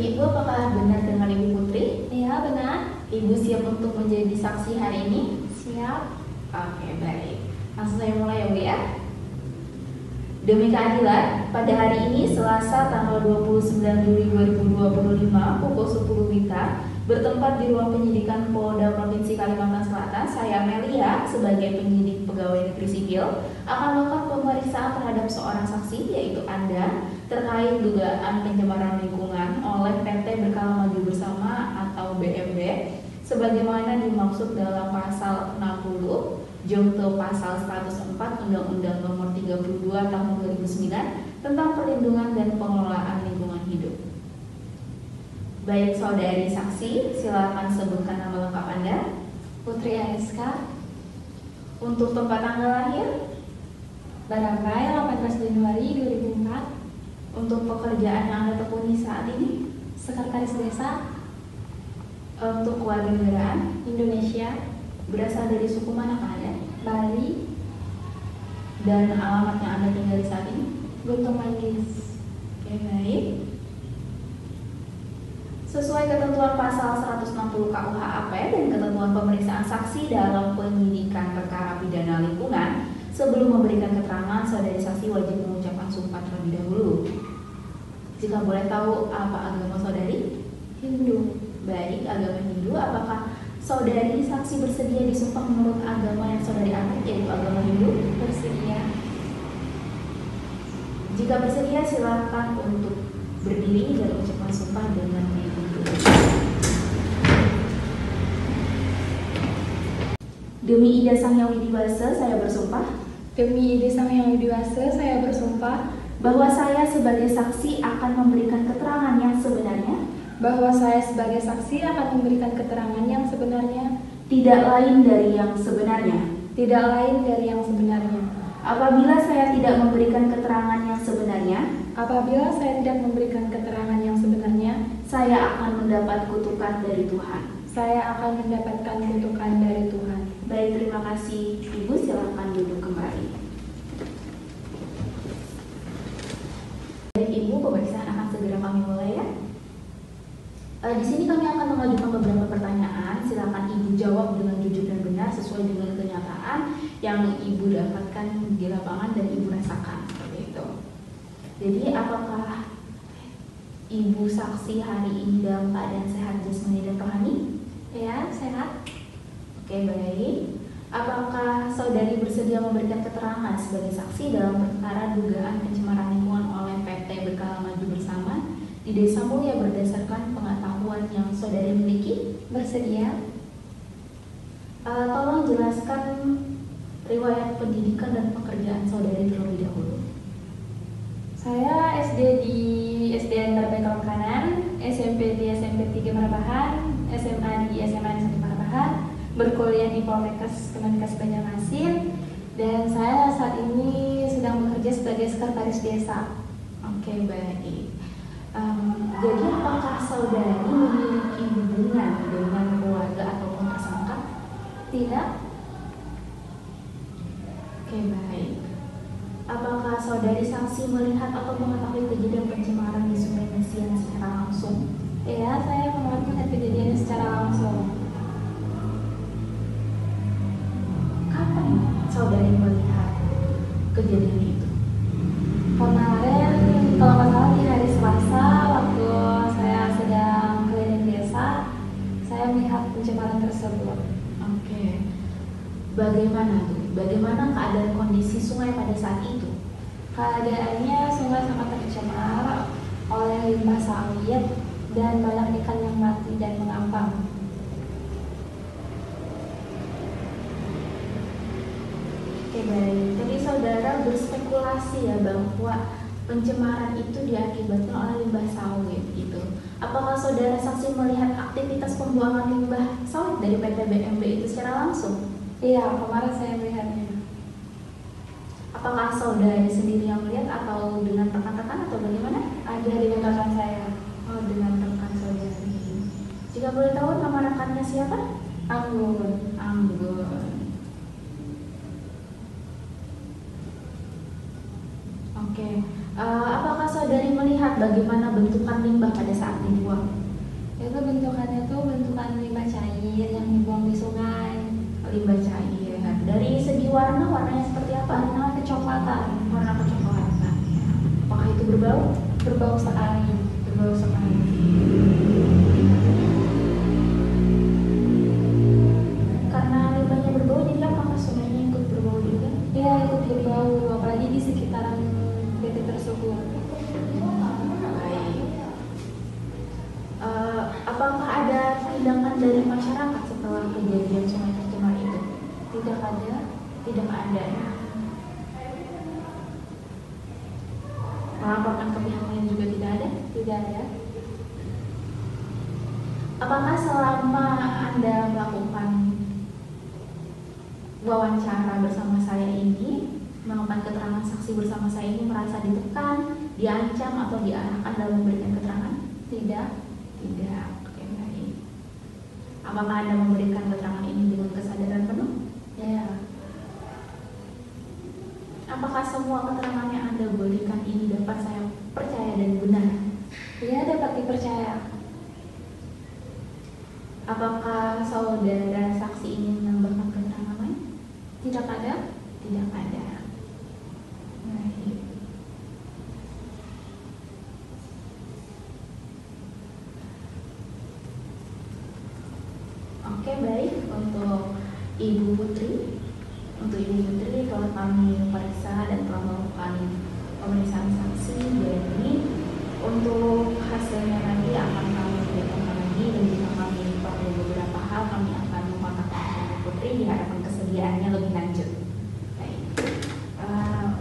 Ibu, apakah benar dengan Ibu Putri? Iya, benar. Ibu siap untuk menjadi saksi hari ini? Siap. Oke, baik. Langsung saya mulai ya Bu ya. Demi keadilan, pada hari ini Selasa tanggal 29 Juli 2025 pukul 10 WITA bertempat di ruang penyidikan Polda Provinsi Kalimantan Selatan, saya Amelia sebagai penyidik pegawai negeri sipil akan melakukan pemeriksaan terhadap seorang saksi yaitu Anda terkait dugaan pencemaran lingkungan oleh PT Berkala Maju Bersama atau BMB sebagaimana dimaksud dalam pasal 60 Junto pasal 104 Undang-Undang Nomor 32 Tahun 2009 tentang perlindungan dan pengelolaan lingkungan hidup. Baik saudari saksi, silakan sebutkan nama lengkap Anda. Putri Ariska. Untuk tempat tanggal lahir, Barangkai 18 Januari 2004. untuk pekerjaan yang Anda tekuni saat ini, Sekretaris Desa untuk kewarganegaraan, Indonesia. berasal dari suku mana Anda? Bali. Dan alamat yang Anda tinggali saat ini? Guntung Manggis. Oke, baik. Sesuai ketentuan pasal 160 KUHP dan ketentuan pemeriksaan saksi dalam penyidikan perkara pidana lingkungan, sebelum memberikan keterangan, saudari saksi wajib mengucapkan sumpah terlebih dahulu. Jika boleh tahu apa agama saudari? Hindu. Baik, agama Hindu. Apakah saudari saksi bersedia disumpah menurut agama yang saudari anut, yaitu agama Hindu? Bersedia. Jika bersedia, silakan untuk berdiri dan ucapkan sumpah dengan mengikuti. Demi Ida Sang Hyang Widiwasa, saya bersumpah Demi Ide Sang Hyang Widiwasa, saya bersumpah bahwa saya sebagai saksi akan memberikan keterangan yang sebenarnya, bahwa saya sebagai saksi akan memberikan keterangan yang sebenarnya, tidak lain dari yang sebenarnya. tidak lain dari yang sebenarnya. Apabila saya tidak memberikan keterangan yang sebenarnya, Apabila saya tidak memberikan keterangan yang sebenarnya, saya akan mendapat kutukan dari Tuhan. saya akan mendapatkan kutukan dari Tuhan. Baik, terima kasih. Ibu silakan duduk kembali. Baik Ibu, pemeriksaan akan segera kami mulai ya. Di sini kami akan mengajukan beberapa pertanyaan. Silakan Ibu jawab dengan jujur dan benar sesuai dengan kenyataan yang Ibu dapatkan di lapangan dan Ibu rasakan. Seperti itu. Jadi apakah Ibu saksi hari ini dalam keadaan sehat jasmani dan rohani? Ya, sehat. Oke, baik. Apakah saudari bersedia memberikan keterangan sebagai saksi dalam perkara dugaan pencemaran lingkungan oleh PT Berkala Maju Bersama di Desa Mulia berdasarkan pengetahuan yang saudari miliki? Bersedia. Tolong jelaskan riwayat pendidikan dan pekerjaan saudari terlebih dahulu. Saya SD di SDN Marbeka Kanan, SMP di SMP 3 Marabahan, SMA di SMA 1 Marabahan, berkuliah di Poltekkes Kemenkes Banjarmasin, dan saya saat ini sedang bekerja sebagai sekretaris desa. Oke, baik. Jadi apakah saudari memiliki hubungan dengan keluarga ataupun tersangka? Tidak. Oke, baik. Apakah saudari saksi melihat atau mengetahui kejadian pencemaran di Sungai Mesian secara langsung? Ya, saya melihat kejadian secara langsung. Kapan saudari melihat kejadian itu? Kemarin, kalau nggak salah di hari Selasa, waktu saya sedang keliling desa, saya melihat pencemaran tersebut. Oke. Bagaimana tuh? Bagaimana keadaan kondisi sungai pada saat itu? Keadaannya sungai sangat tercemar oleh limbah sawit dan banyak ikan yang mati dan mengambang. Oke, baik. Tadi saudara berspekulasi ya bahwa pencemaran itu diakibatkan oleh limbah sawit gitu. Apakah saudara saksi melihat aktivitas pembuangan limbah sawit dari PT BMB itu secara langsung? Iya, kemarin saya melihatnya. Apakah saudari sendiri yang melihat atau dengan rekan-rekan atau bagaimana? Ada di rekan saya. Oh, dengan rekan saudari. Jika boleh tahu nama rekannya siapa? Anggun. Anggun. Oke. Apakah saudari melihat bagaimana bentukan limbah pada saat dibuang? Itu bentukannya tuh bentukan limbah cair yang dibuang di sungai. Limbah cair. Dari segi warna, warnanya seperti apa? Warna kecoklatan. Warna kecoklatan. Apakah itu berbau? Berbau sekali. Berbau sekali. Karena limbahnya berbau, jadi apakah sungainya ikut berbau juga? Ya, ikut berbau, apalagi di sekitaran PT tersebut. Baik. Apakah ada tindakan dari masyarakat setelah kejadian sungai tercemar itu? Tidak ada. Tidak ada. Melaporkan ke pihak lain juga tidak ada? Tidak ada. Apakah selama Anda melakukan wawancara bersama saya ini, melakukan keterangan saksi bersama saya ini, merasa ditekan, diancam, atau diarahkan dalam memberikan keterangan? Tidak. Tidak. Oke, baik. Apakah Anda memberikan keterangan ini dengan kesadaran penuh? Ya. Apakah semua keterangan yang Anda berikan ini dapat saya percaya dan benar? Ya, dapat dipercaya. Apakah saudara saksi ini menambahkan keterangan lain? Tidak ada. Tidak ada. Baik. Oke, baik. Untuk Ibu Putri, telah kami periksa dan telah melakukan pemeriksaan saksi. Jadi untuk hasilnya nanti akan kami berikan lagi, dan jika kami perlu beberapa hal, kami akan mengontak Ibu Putri di hadapan kesediaannya lebih lanjut. Baik.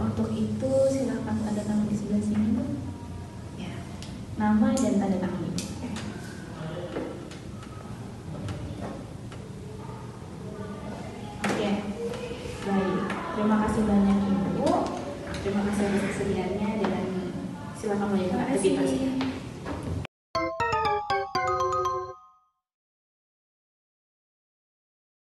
Untuk itu silakan tanda tangan di sebelah sini, Bu. Ya. Nama dan tanda tangan Ibu. Oke. Baik. Terima kasih banyak Ibu. Terima kasih atas kesediaannya, dan silakan melanjutkan aktivitas.